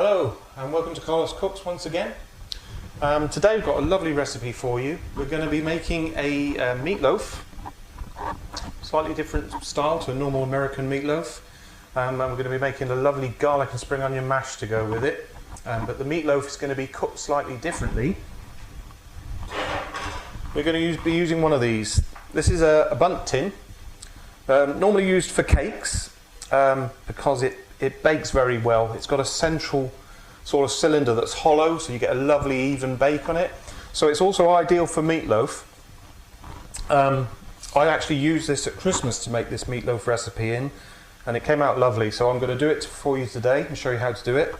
Hello and welcome to Carlos Cooks once again. Today we've got a lovely recipe for you. We're going to be making a meatloaf, slightly different style to a normal American meatloaf, and we're going to be making a lovely garlic and spring onion mash to go with it, but the meatloaf is going to be cooked slightly differently. We're going to be using one of these. This is a Bundt Tin, normally used for cakes because it bakes very well. It's got a central sort of cylinder that's hollow, so you get a lovely even bake on it. So it's also ideal for meatloaf. I actually used this at Christmas to make this meatloaf recipe in, and it came out lovely. So I'm going to do it for you today and show you how to do it.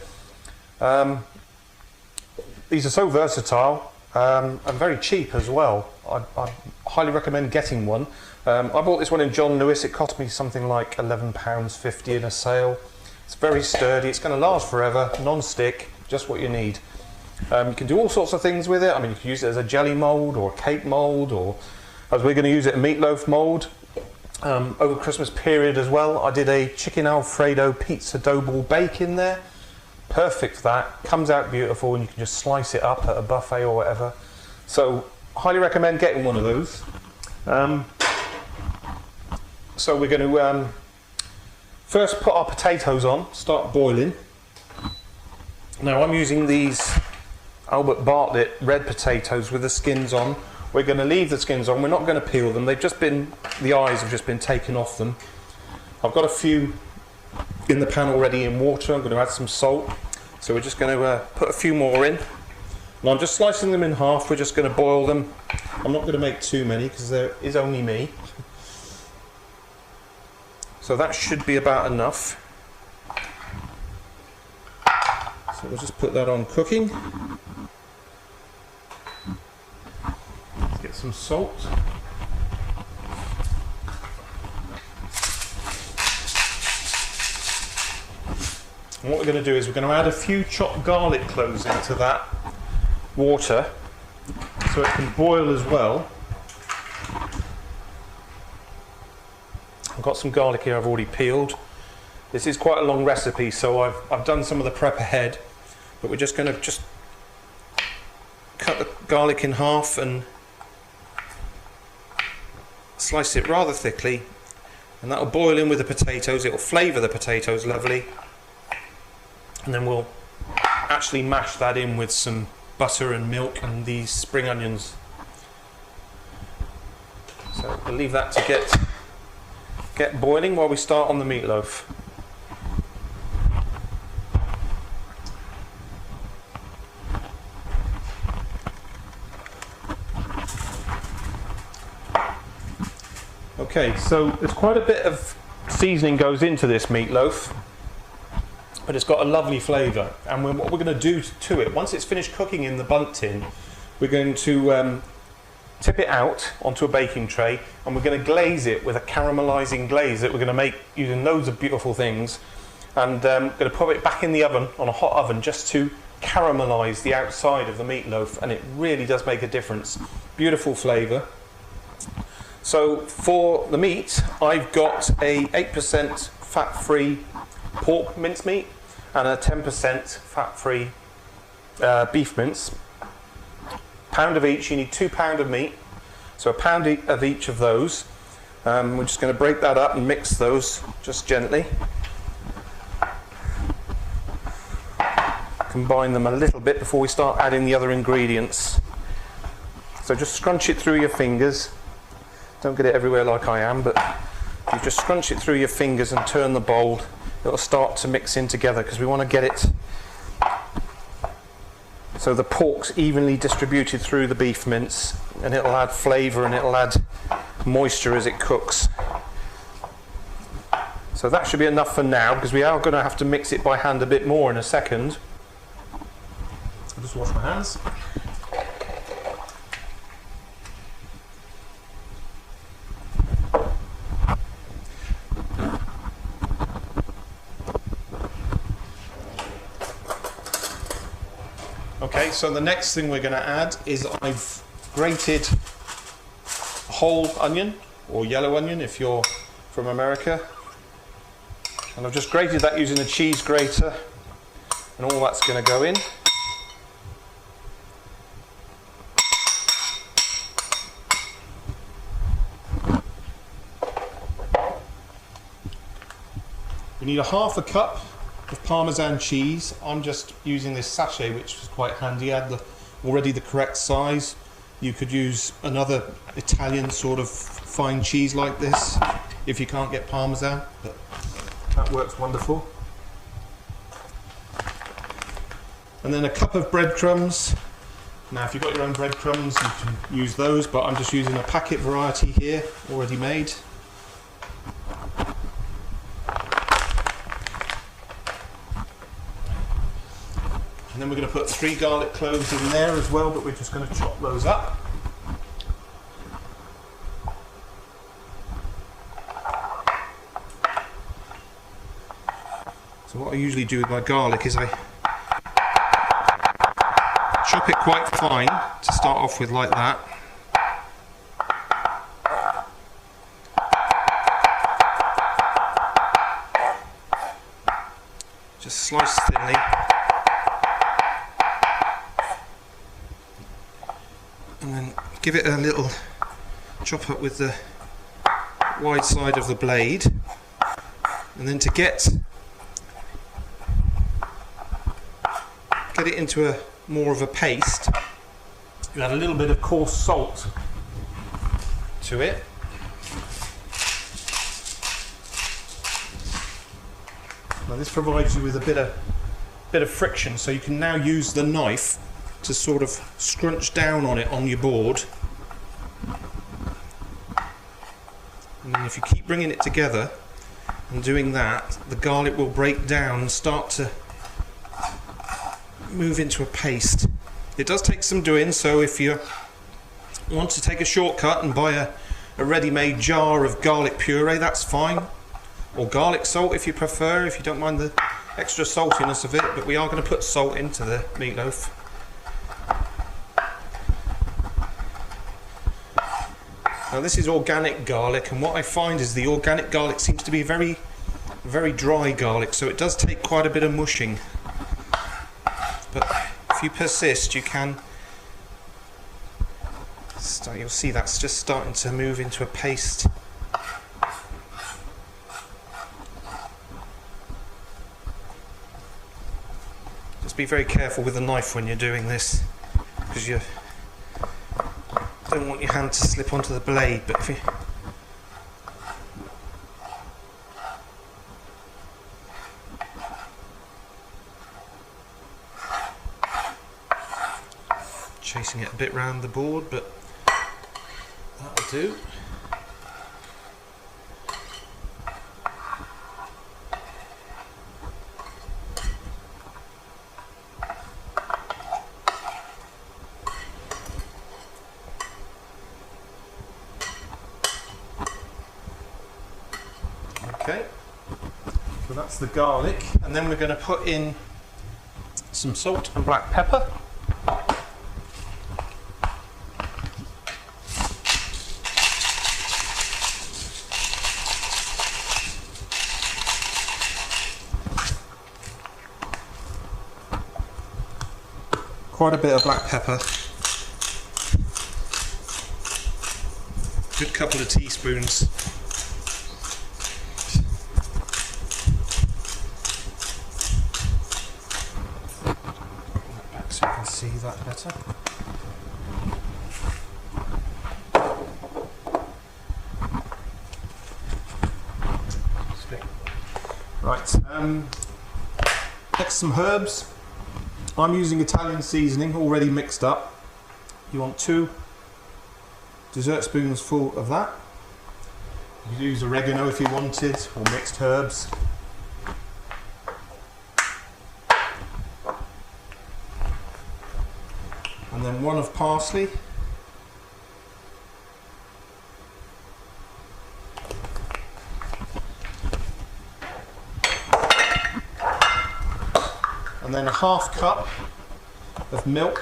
These are so versatile and very cheap as well. I highly recommend getting one. I bought this one in John Lewis. It cost me something like £11.50 in a sale. It's very sturdy, it's going to last forever, non-stick, just what you need. You can do all sorts of things with it. I mean, you can use it as a jelly mould or a cake mould, or as we're going to use it, a meatloaf mould. Over the Christmas period as well, I did a chicken Alfredo pizza dough ball bake in there. Perfect for that, comes out beautiful, and you can just slice it up at a buffet or whatever. So, highly recommend getting one of those. So we're going to first put our potatoes on, start boiling. Now I'm using these Albert Bartlett red potatoes with the skins on. We're going to leave the skins on, we're not going to peel them, they've just been, the eyes have just been taken off them. I've got a few in the pan already in water. I'm going to add some salt, so we're just going to put a few more in. And I'm just slicing them in half, we're just going to boil them. I'm not going to make too many because there is only me. So that should be about enough. So we'll just put that on cooking. Let's get some salt. And what we're going to do is we're going to add a few chopped garlic cloves into that water so it can boil as well. I've got some garlic here I've already peeled. This is quite a long recipe, so I've done some of the prep ahead, but we're just going to cut the garlic in half and slice it rather thickly, and that will boil in with the potatoes. It will flavour the potatoes lovely, and then we'll actually mash that in with some butter and milk and these spring onions. So we'll leave that to get boiling while we start on the meatloaf. Okay, so there's quite a bit of seasoning goes into this meatloaf, but it's got a lovely flavour. And what we're going to do to it, once it's finished cooking in the Bundt Tin, we're going to tip it out onto a baking tray, and we're going to glaze it with a caramelizing glaze that we're going to make using loads of beautiful things, and going to put it back in the oven on a hot oven just to caramelize the outside of the meatloaf, and it really does make a difference. Beautiful flavour. So for the meat, I've got a 8% fat-free pork mincemeat and a 10% fat-free beef mince. Pound of each. You need 2 pounds of meat, so a pound of each of those. We're just going to break that up and mix those just gently. Combine them a little bit before we start adding the other ingredients. So just scrunch it through your fingers. Don't get it everywhere like I am, but if you just scrunch it through your fingers and turn the bowl, it'll start to mix in together, because we want to get it so the pork's evenly distributed through the beef mince, and it'll add flavour and it'll add moisture as it cooks. So that should be enough for now, because we are going to have to mix it by hand a bit more in a second. I'll just wash my hands. Okay, so the next thing we're going to add is I've grated whole onion, or yellow onion if you're from America, and I've just grated that using a cheese grater. And all that's going to go in. We need a half a cup of Parmesan cheese. I'm just using this sachet, which is quite handy. I had already the correct size. You could use another Italian sort of fine cheese like this if you can't get Parmesan, but that works wonderful. And then a cup of breadcrumbs. Now if you've got your own breadcrumbs you can use those, but I'm just using a packet variety here, already made. And then we're going to put 3 garlic cloves in there as well, but we're just going to chop those up. So what I usually do with my garlic is I chop it quite fine to start off with, like that. Just slice thinly. And then give it a little chop up with the wide side of the blade. And then to get it into a more of a paste, you add a little bit of coarse salt to it. Now this provides you with a bit of friction, so you can now use the knife to sort of scrunch down on it on your board. And then if you keep bringing it together and doing that, the garlic will break down and start to move into a paste. It does take some doing, so if you want to take a shortcut and buy a ready-made jar of garlic puree, that's fine, or garlic salt if you prefer, if you don't mind the extra saltiness of it, but we are going to put salt into the meatloaf. Now this is organic garlic, and what I find is the organic garlic seems to be very, very dry garlic, so it does take quite a bit of mushing. But if you persist, you can start, you'll see that's just starting to move into a paste. Just be very careful with the knife when you're doing this, because you don't want your hand to slip onto the blade, but if you chasing it a bit round the board, but that'll do. Okay, so that's the garlic, and then we're going to put in some salt and black pepper. Quite a bit of black pepper, good couple of teaspoons. Back so you can see that better. Right, next some herbs. I'm using Italian seasoning already mixed up. You want 2 dessert spoons full of that. You could use oregano if you wanted, or mixed herbs. And then 1 of parsley. And then a half cup of milk.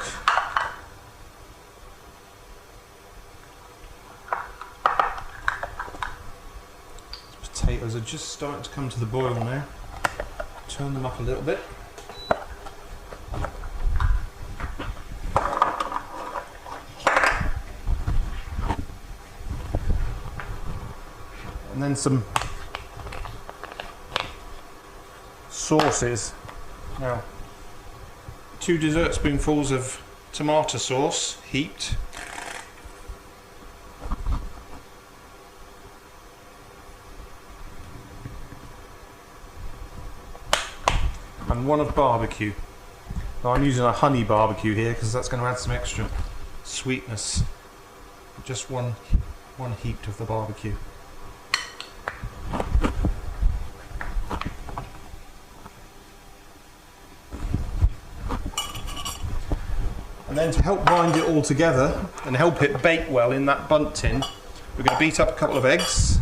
Potatoes are just starting to come to the boil now. Turn them up a little bit. And then some sauces. Now, 2 dessert spoonfuls of tomato sauce, heaped. And 1 of barbecue. Now I'm using a honey barbecue here because that's going to add some extra sweetness. Just one heaped of the barbecue. And then to help bind it all together and help it bake well in that Bundt tin, we're going to beat up a couple of eggs.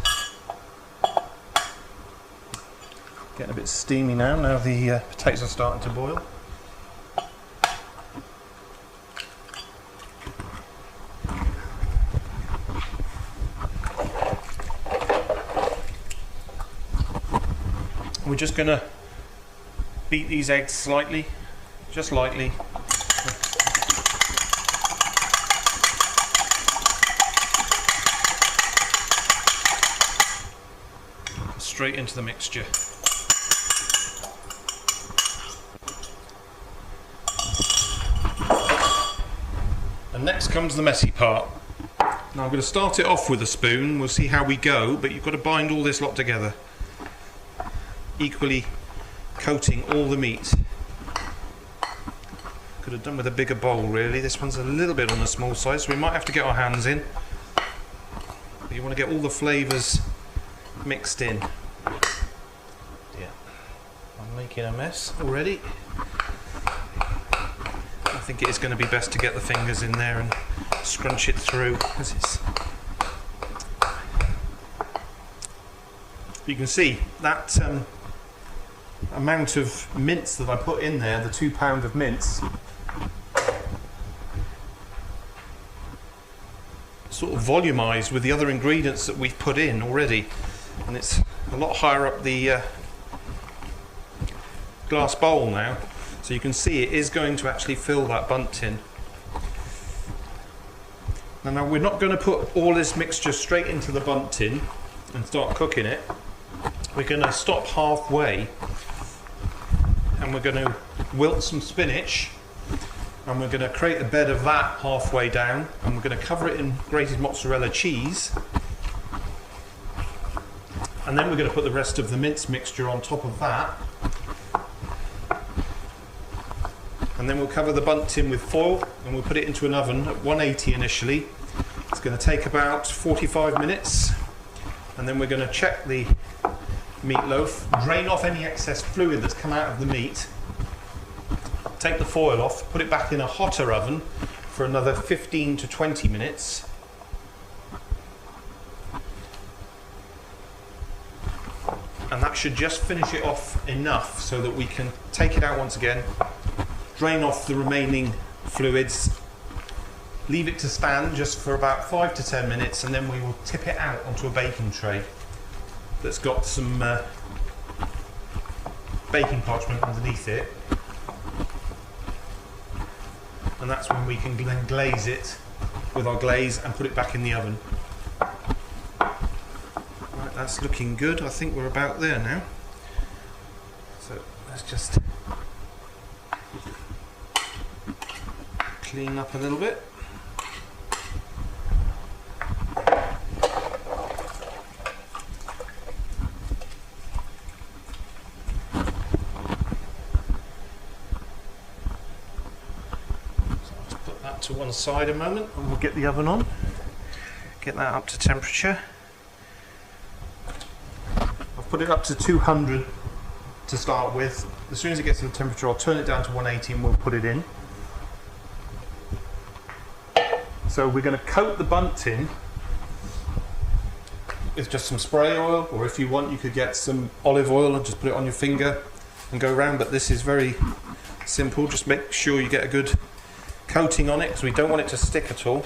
Getting a bit steamy now the potatoes are starting to boil. We're just going to beat these eggs slightly, just lightly. Straight into the mixture. And next comes the messy part. Now I'm going to start it off with a spoon, we'll see how we go, but you've got to bind all this lot together. Equally coating all the meat. Could have done with a bigger bowl really, this one's a little bit on the small side, so we might have to get our hands in. But you want to get all the flavours mixed in. Yeah, I'm making a mess already. I think it is going to be best to get the fingers in there and scrunch it through, because it's... You can see that amount of mince that I put in there, the 2 pound of mince, sort of volumized with the other ingredients that we've put in already, and it's a lot higher up the glass bowl now, so you can see it is going to actually fill that Bundt tin. Now we're not going to put all this mixture straight into the Bundt tin and start cooking it. We're going to stop halfway and we're going to wilt some spinach, and we're going to create a bed of that halfway down, and we're going to cover it in grated mozzarella cheese, and then we're going to put the rest of the mince mixture on top of that, and then we'll cover the Bundt tin with foil and we'll put it into an oven at 180 initially. It's going to take about 45 minutes, and then we're going to check the meatloaf, drain off any excess fluid that's come out of the meat, take the foil off, put it back in a hotter oven for another 15 to 20 minutes. And that should just finish it off enough so that we can take it out once again, drain off the remaining fluids, leave it to stand just for about 5 to 10 minutes, and then we will tip it out onto a baking tray that's got some baking parchment underneath it, and that's when we can then glaze it with our glaze and put it back in the oven. Right, that's looking good. I think we're about there now, so let's just clean up a little bit. To one side a moment, and we'll get the oven on, get that up to temperature. I've put it up to 200 to start with. As soon as it gets to the temperature, I'll turn it down to 180 and we'll put it in. So we're going to coat the Bundt tin with just some spray oil, or if you want you could get some olive oil and just put it on your finger and go around, but this is very simple. Just make sure you get a good coating on it, because we don't want it to stick at all.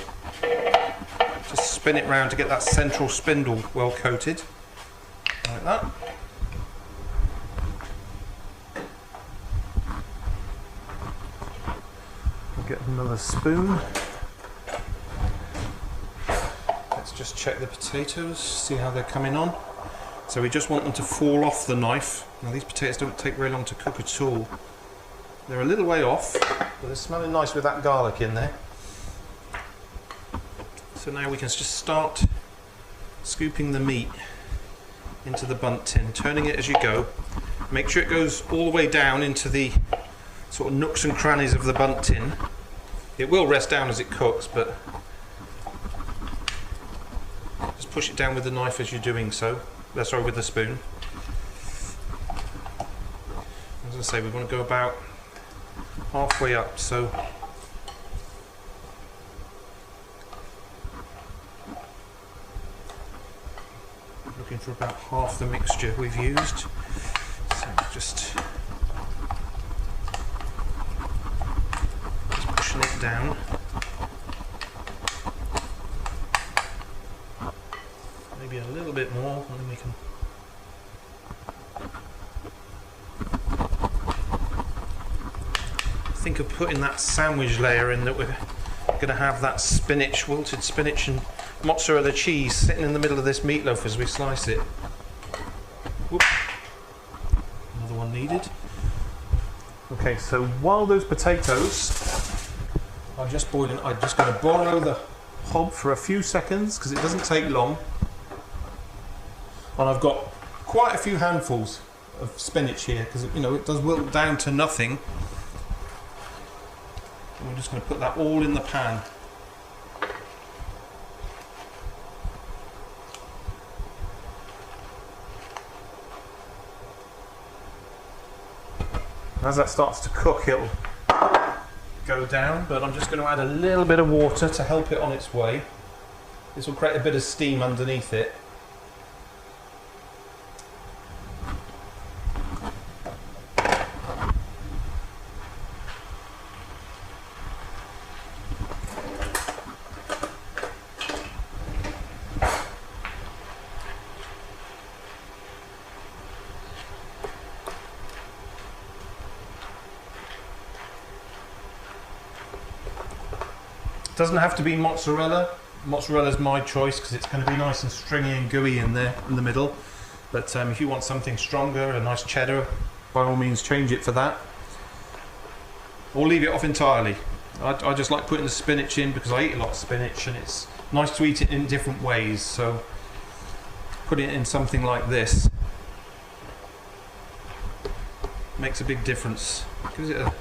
Just spin it round to get that central spindle well coated, like that. We'll get another spoon. Let's just check the potatoes, see how they're coming on. So we just want them to fall off the knife. Now these potatoes don't take very long to cook at all. They're a little way off, but they're smelling nice with that garlic in there. So now we can just start scooping the meat into the Bundt tin, turning it as you go. Make sure it goes all the way down into the sort of nooks and crannies of the Bundt tin. It will rest down as it cooks, but just push it down with the knife as you're doing so. Sorry, with the spoon. As I say, we want to go about halfway up, so looking for about half the mixture we've used. So just pushing it down. Maybe a little bit more, and then we can think of putting that sandwich layer in, that we're going to have that spinach, wilted spinach and mozzarella cheese sitting in the middle of this meatloaf as we slice it. Whoop. Another one needed. Okay, so while those potatoes are just boiling, I'm just going to borrow the hob for a few seconds because it doesn't take long. And I've got quite a few handfuls of spinach here because it does wilt down to nothing. And we're just going to put that all in the pan. As that starts to cook, it'll go down, but I'm just going to add a little bit of water to help it on its way. This will create a bit of steam underneath it. Doesn't have to be mozzarella. Mozzarella's my choice because it's going to be nice and stringy and gooey in there in the middle. But if you want something stronger, a nice cheddar, by all means change it for that. Or leave it off entirely. I just like putting the spinach in because I eat a lot of spinach and it's nice to eat it in different ways. So putting it in something like this makes a big difference. Gives it a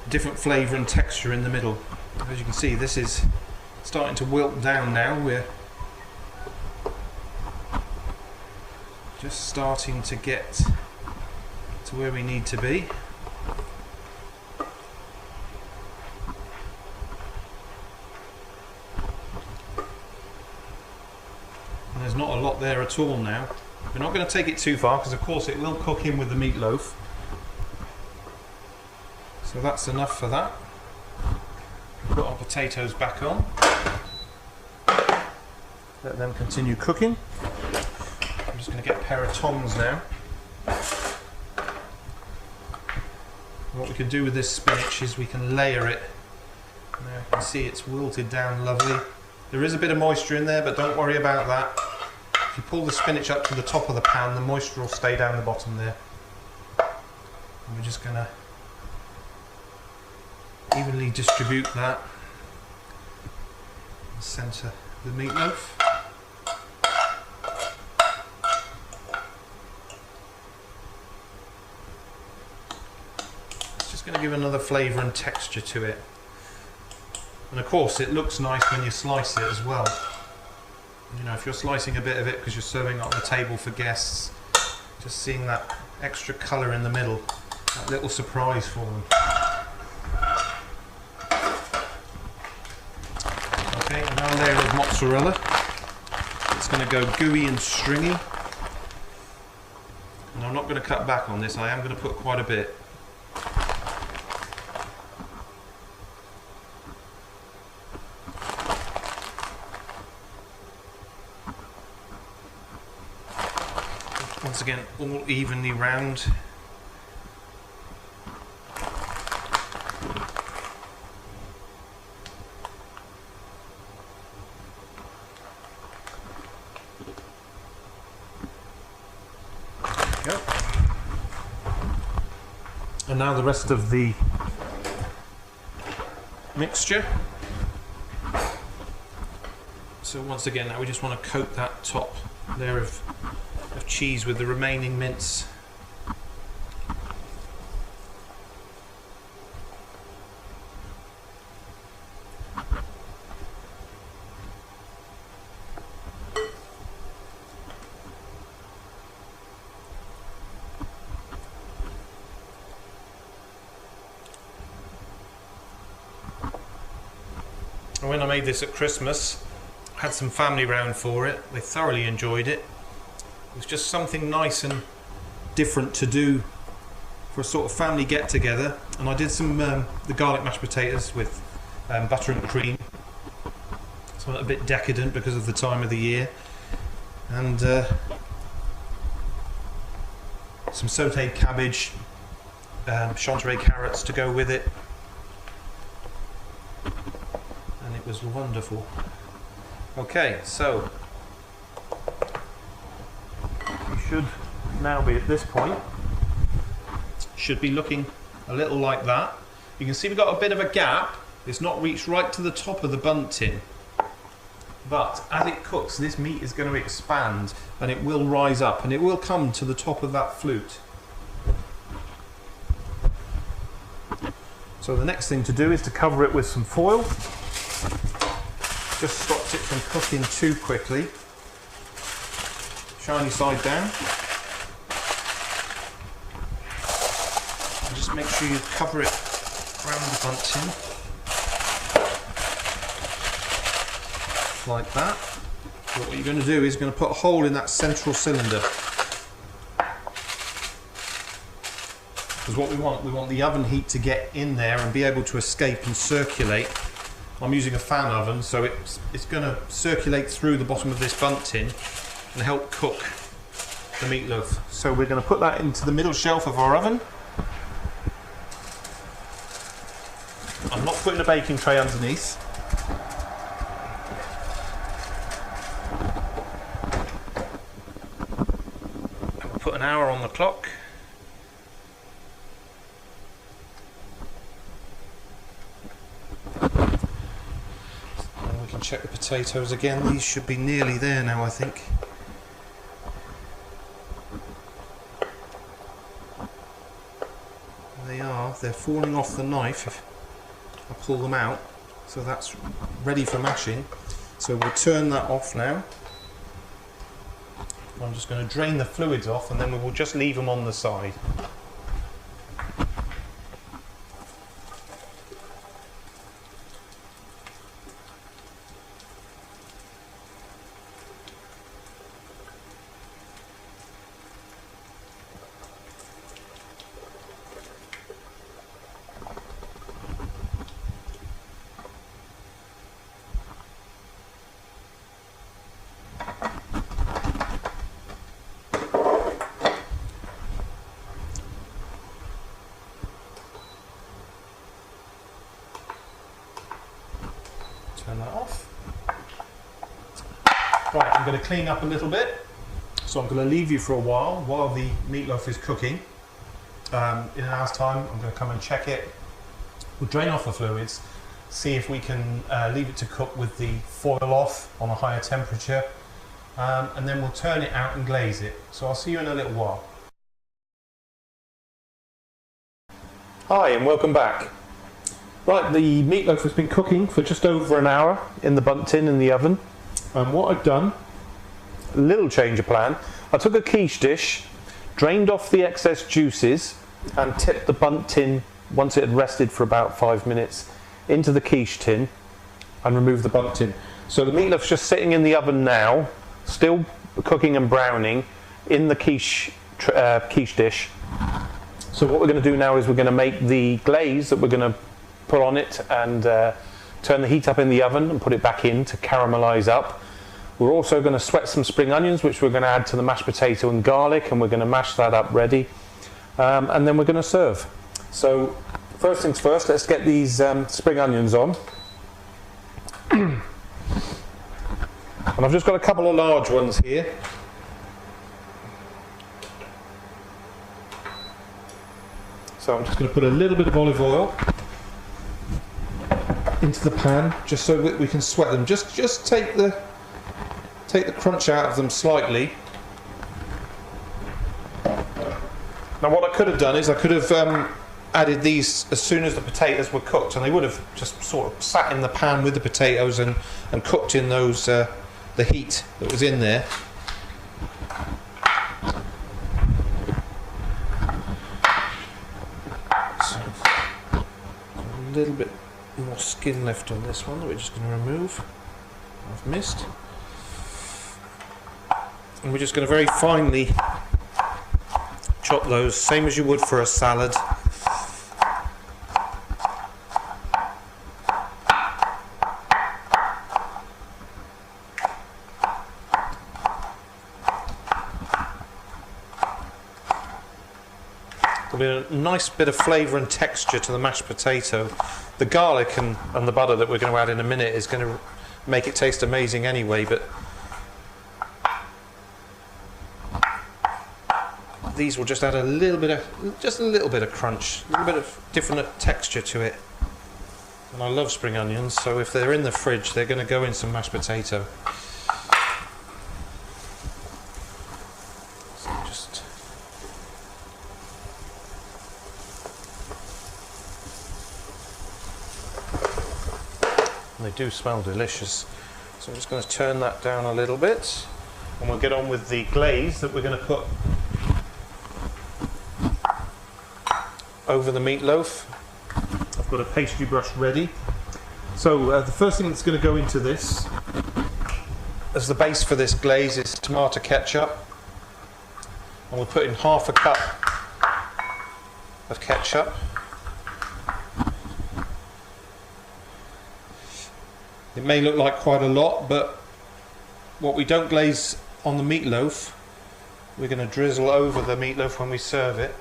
different flavour and texture in the middle. As you can see, this is starting to wilt down now. We're just starting to get to where we need to be. And there's not a lot there at all now. We're not going to take it too far because of course it will cook in with the meatloaf. So that's enough for that. Put our potatoes back on. Let them continue cooking. I'm just going to get a pair of tongs now. And what we can do with this spinach is we can layer it. Now you can see it's wilted down lovely. There is a bit of moisture in there, but don't worry about that. If you pull the spinach up to the top of the pan, the moisture will stay down the bottom there. And we're just going to evenly distribute that in the centre of the meatloaf. It's just going to give another flavour and texture to it. And of course it looks nice when you slice it as well. If you're slicing a bit of it because you're serving it on the table for guests, just seeing that extra colour in the middle, that little surprise for them. Okay, now a layer of mozzarella. It's going to go gooey and stringy. And I'm not going to cut back on this, I am going to put quite a bit. Once again, all evenly round. now the rest of the mixture. So once again, now we just want to coat that top layer of cheese with the remaining mince. And when I made this at Christmas, I had some family round for it. They thoroughly enjoyed it. It was just something nice and different to do for a sort of family get-together. And I did some the garlic mashed potatoes with butter and cream. Something a bit decadent because of the time of the year. And some sautéed cabbage, chanterelle carrots to go with it. And it was wonderful. Okay, so you should now be at this point, should be looking a little like that. You can see we've got a bit of a gap. It's not reached right to the top of the Bundt tin, but as it cooks, this meat is going to expand and it will rise up and it will come to the top of that flute. So the next thing to do is to cover it with some foil. Just stops it from cooking too quickly. Shiny side down. And just make sure you cover it around the Bundt tin. Like that. But what you're going to do is going to put a hole in that central cylinder. Because what we want the oven heat to get in there and be able to escape and circulate. I'm using a fan oven, so it's going to circulate through the bottom of this Bundt tin and help cook the meatloaf. So we're going to put that into the middle shelf of our oven. I'm not putting a baking tray underneath. And we'll put an hour on the clock. Check the potatoes again. These should be nearly there now, I think. They are. They're falling off the knife if I pull them out. So that's ready for mashing. So we'll turn that off now. I'm just going to drain the fluids off and then we will just leave them on the side. Turn that off. Right, I'm going to clean up a little bit. So I'm going to leave you for a while the meatloaf is cooking. In an hour's time, I'm going to come and check it. We'll drain off the fluids, see if we can leave it to cook with the foil off on a higher temperature, and then we'll turn it out and glaze it. So I'll see you in a little while. Hi and welcome back. Right, the meatloaf has been cooking for just over an hour in the Bundt tin in the oven. And what I've done, a little change of plan, I took a quiche dish, drained off the excess juices and tipped the Bundt tin, once it had rested for about 5 minutes, into the quiche tin and removed the Bundt tin. So the meatloaf's just sitting in the oven now, still cooking and browning in the quiche dish. So what we're going to do now is we're going to make the glaze that we're going to put on it and turn the heat up in the oven and put it back in to caramelize up. We're also going to sweat some spring onions, which we're going to add to the mashed potato and garlic, and we're going to mash that up ready, and then we're going to serve. So first things first, let's get these spring onions on. And I've just got a couple of large ones here. So So I'm just going to put a little bit of olive oil into the pan, just so we can sweat them. Just take the crunch out of them slightly. Now what I could have done is I could have added these as soon as the potatoes were cooked, and they would have just sort of sat in the pan with the potatoes and cooked in those the heat that was in there. So, a little bit more skin left on this one that we're just going to remove. I've missed. And we're just going to very finely chop those, same as you would for a salad. There'll be a nice bit of flavour and texture to the mashed potato. The garlic and the butter that we're going to add in a minute is going to make it taste amazing anyway, but these will just add a little bit of crunch, a little bit of different texture to it. And I love spring onions, so if they're in the fridge, they're going to go in some mashed potato. So just and they do smell delicious. So I'm just going to turn that down a little bit, and we'll get on with the glaze that we're going to put over the meatloaf. I've got a pastry brush ready. So the first thing that's going to go into this as the base for this glaze is tomato ketchup, and we'll put in half a cup of ketchup. It may look like quite a lot, but what we don't glaze on the meatloaf, we're going to drizzle over the meatloaf when we serve it.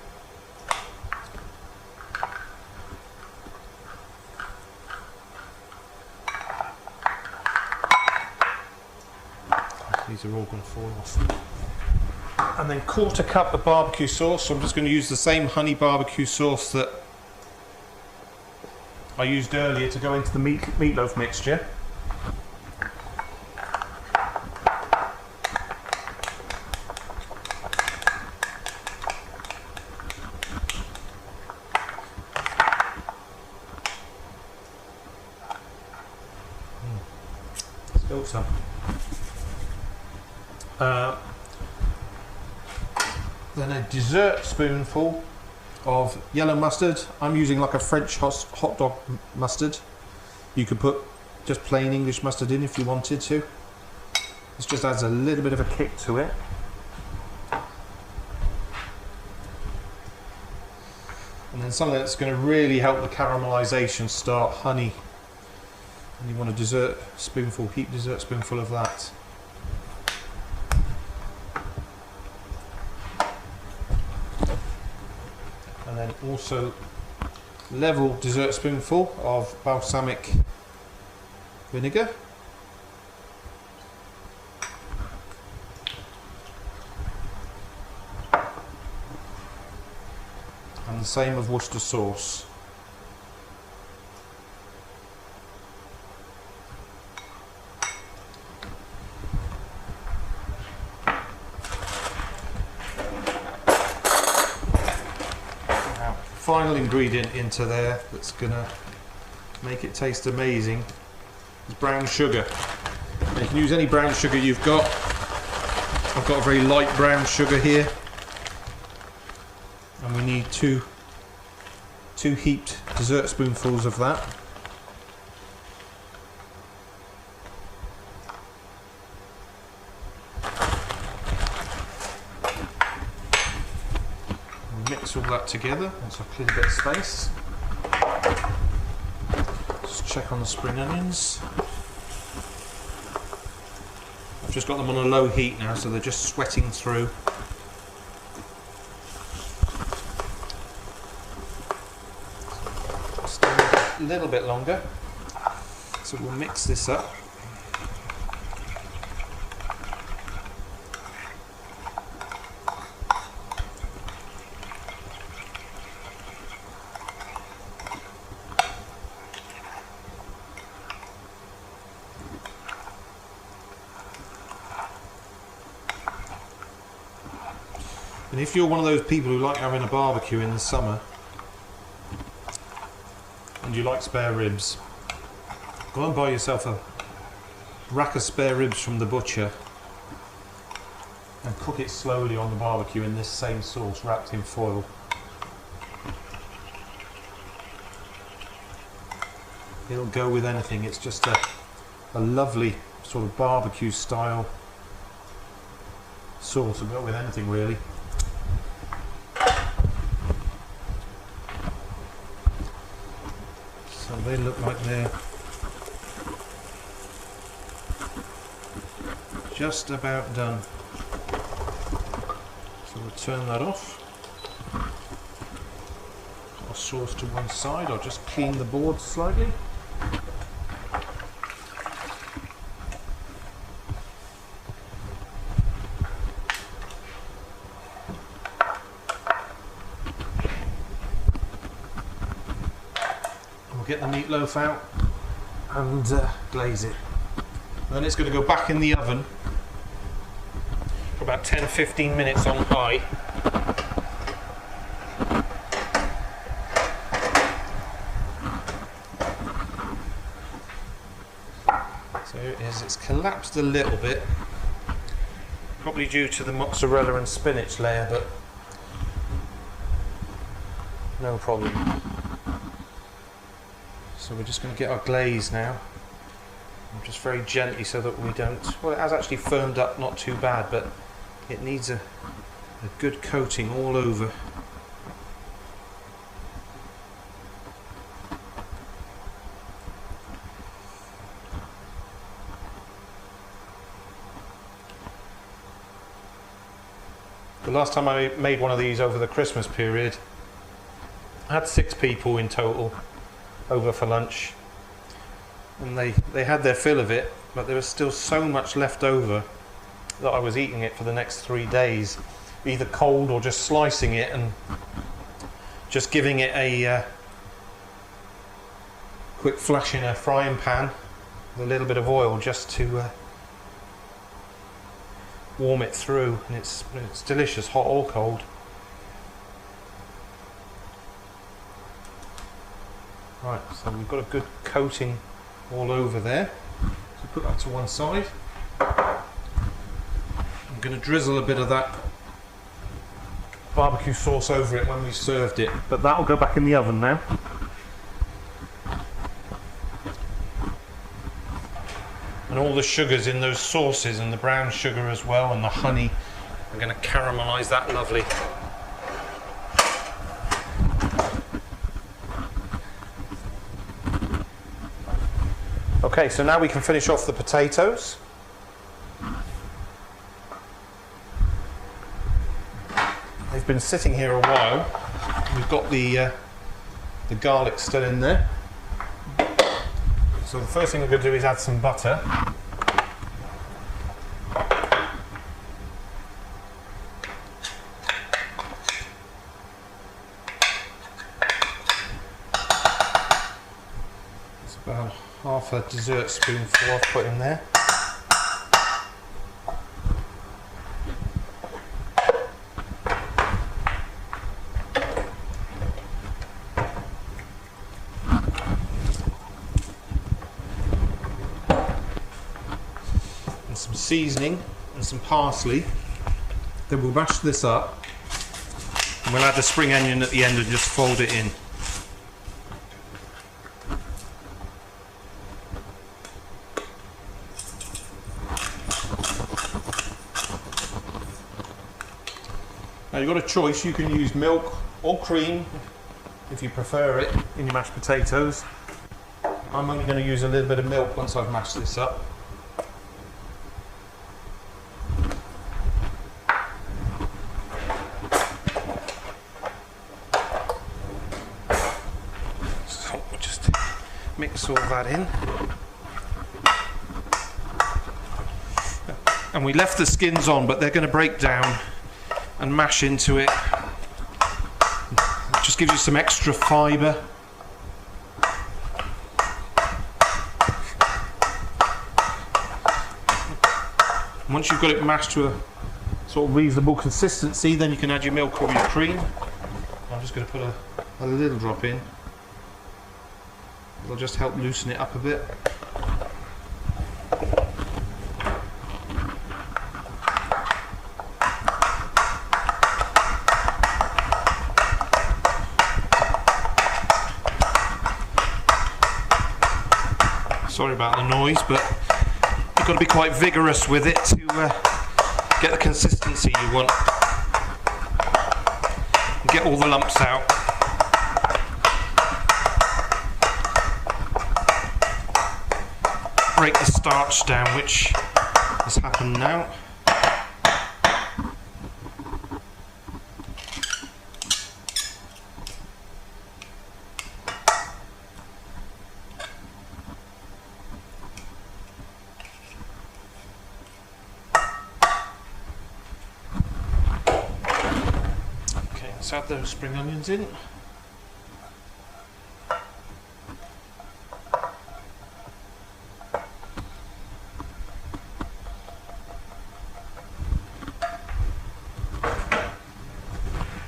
These are all going to fall off. And then quarter cup of barbecue sauce. So I'm just going to use the same honey barbecue sauce that I used earlier to go into the meatloaf mixture. Still some. Then a dessert spoonful of yellow mustard. I'm using like a French hot dog mustard. You could put just plain English mustard in if you wanted to. This just adds a little bit of a kick to it. And then something that's going to really help the caramelization start, honey. And you want a dessert spoonful, heaped dessert spoonful of that. And then also level dessert spoonful of balsamic vinegar. And the same of Worcester sauce. Final ingredient into there that's gonna make it taste amazing is brown sugar. And you can use any brown sugar you've got. I've got a very light brown sugar here, and we need two heaped dessert spoonfuls of that. Mix all that together once I've cleared a bit of space. Just check on the spring onions. I've just got them on a low heat now, so they're just sweating through. Just a little bit longer. So we'll mix this up. And if you're one of those people who like having a barbecue in the summer and you like spare ribs, go and buy yourself a rack of spare ribs from the butcher and cook it slowly on the barbecue in this same sauce wrapped in foil. It'll go with anything. It's just a lovely sort of barbecue style sauce. It'll go with anything really. So they look like they're just about done. So we'll turn that off. Our sauce to one side. I'll just clean the board slightly. Get the meatloaf out and glaze it. And then it's going to go back in the oven for about 10-15 minutes on high. So here it is. It's collapsed a little bit, probably due to the mozzarella and spinach layer, but no problem. So we're just going to get our glaze now, just very gently so that we don't, well, it has actually firmed up not too bad, but it needs a good coating all over. The last time I made one of these over the Christmas period, I had 6 people in total over for lunch, and they had their fill of it, but there was still so much left over that I was eating it for the next 3 days, either cold or just slicing it and just giving it a quick flash in a frying pan with a little bit of oil just to warm it through, and it's delicious, hot or cold. Right, so we've got a good coating all over there. So put that to one side. I'm going to drizzle a bit of that barbecue sauce over it when we served it, but that'll go back in the oven now. And all the sugars in those sauces, and the brown sugar as well, and the honey, I'm going to caramelise that lovely. Okay, so now we can finish off the potatoes. They've been sitting here a while. We've got the garlic still in there. So the first thing we're going to do is add some butter. It's about half a dessert spoonful I've put in there. And some seasoning and some parsley. Then we'll mash this up and we'll add the spring onion at the end and just fold it in. Now you've got a choice, you can use milk or cream if you prefer it in your mashed potatoes. I'm only going to use a little bit of milk once I've mashed this up. So we'll just mix all that in. And we left the skins on, but they're going to break down and mash into it. It just gives you some extra fibre. Once you've got it mashed to a sort of reasonable consistency, then you can add your milk or your cream. I'm just going to put a little drop in. It'll just help loosen it up a bit. Sorry about the noise, but you've got to be quite vigorous with it to get the consistency you want. And get all the lumps out. Break the starch down, which has happened now. Let's add those spring onions in.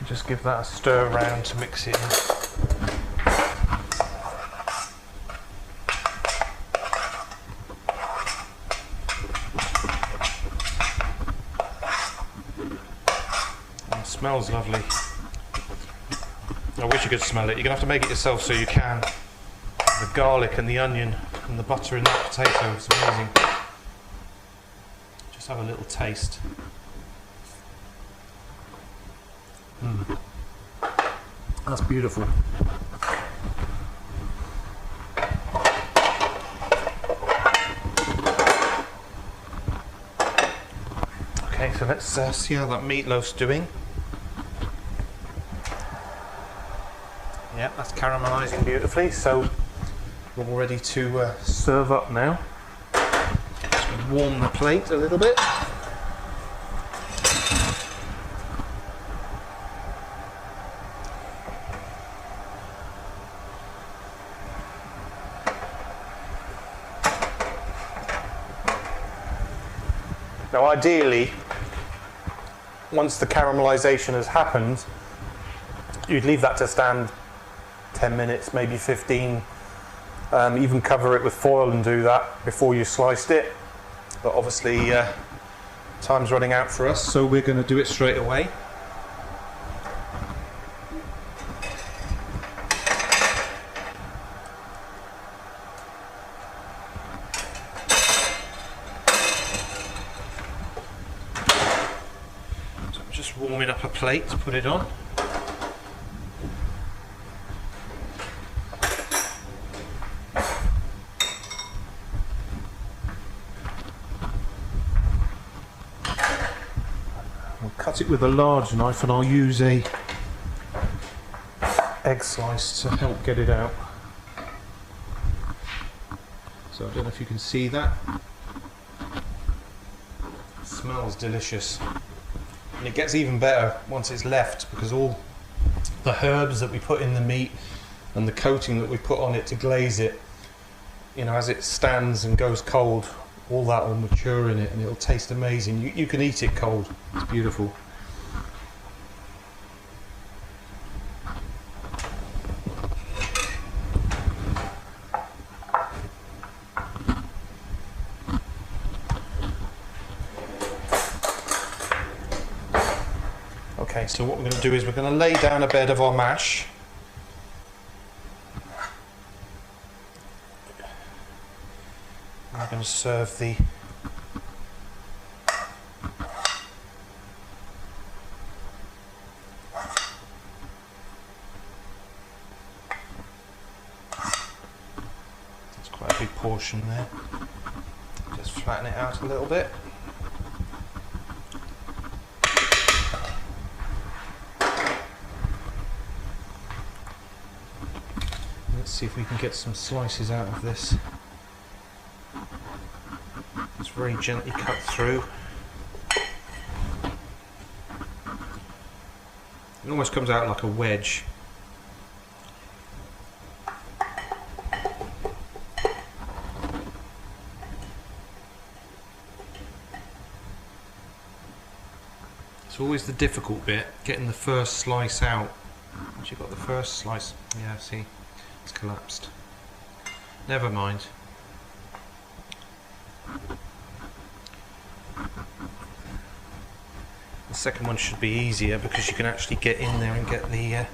Just give that a stir around to mix it in. It smells lovely. I wish you could smell it. You're going to have to make it yourself so you can. The garlic and the onion and the butter in that potato is amazing. Just have a little taste. That's beautiful. Okay, so let's see how that meatloaf's doing. Yeah, that's caramelising beautifully, so we're all ready to serve up now. Just warm the plate a little bit. Now ideally, once the caramelisation has happened, you'd leave that to stand 10 minutes, maybe 15. Even cover it with foil and do that before you sliced it. But obviously, time's running out for us, so we're going to do it straight away. So I'm just warming up a plate to put it on. Cut it with a large knife, and I'll use a egg slice to help get it out. So I don't know if you can see that. It smells delicious, and it gets even better once it's left, because all the herbs that we put in the meat and the coating that we put on it to glaze it, you know, as it stands and goes cold, all that will mature in it and it'll taste amazing. You can eat it cold. It's beautiful. Okay, so what we're going to do is we're going to lay down a bed of our mash. I'm going to serve the that's quite a big portion there. Just flatten it out a little bit. Let's see if we can get some slices out of this. It's very gently cut through. It almost comes out like a wedge. It's always the difficult bit, getting the first slice out. Once you've got the first slice, yeah, see, it's collapsed. Never mind. The second one should be easier because you can actually get in there and get the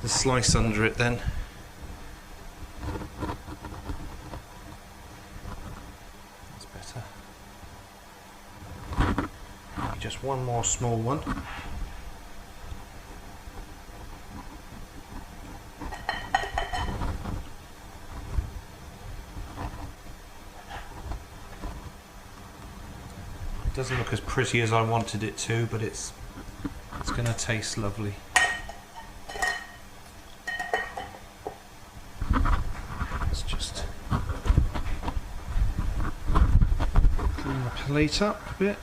slice under it then. That's better. Maybe just one more small one. Doesn't look as pretty as I wanted it to, but it's going to taste lovely. Let's just clean the plate up a bit.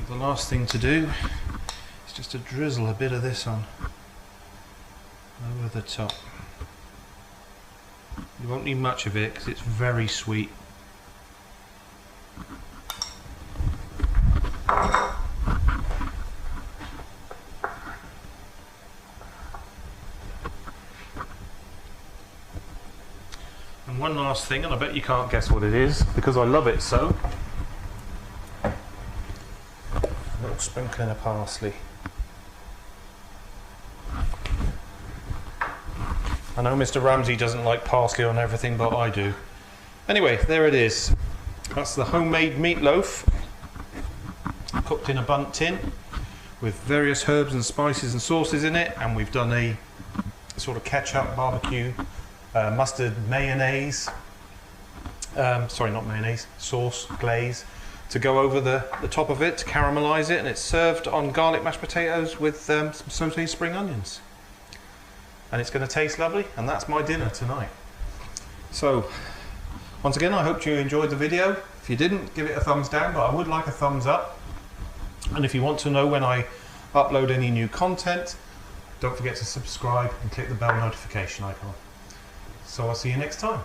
The last thing to do is just to drizzle a bit of this on over the top. You won't need much of it because it's very sweet. And one last thing, and I bet you can't guess what it is because I love it so. Sprinkling of parsley. I know Mr. Ramsay doesn't like parsley on everything, but I do. Anyway, there it is. That's the homemade meatloaf, cooked in a Bundt tin with various herbs and spices and sauces in it, and we've done a sort of ketchup, barbecue, mustard, mayonnaise, sorry, not mayonnaise, sauce, glaze, to go over the top of it to caramelise it, and it's served on garlic mashed potatoes with some sautéed spring onions. And it's going to taste lovely, and that's my dinner tonight. So, once again, I hope you enjoyed the video. If you didn't, give it a thumbs down, but I would like a thumbs up. And if you want to know when I upload any new content, don't forget to subscribe and click the bell notification icon. So I'll see you next time.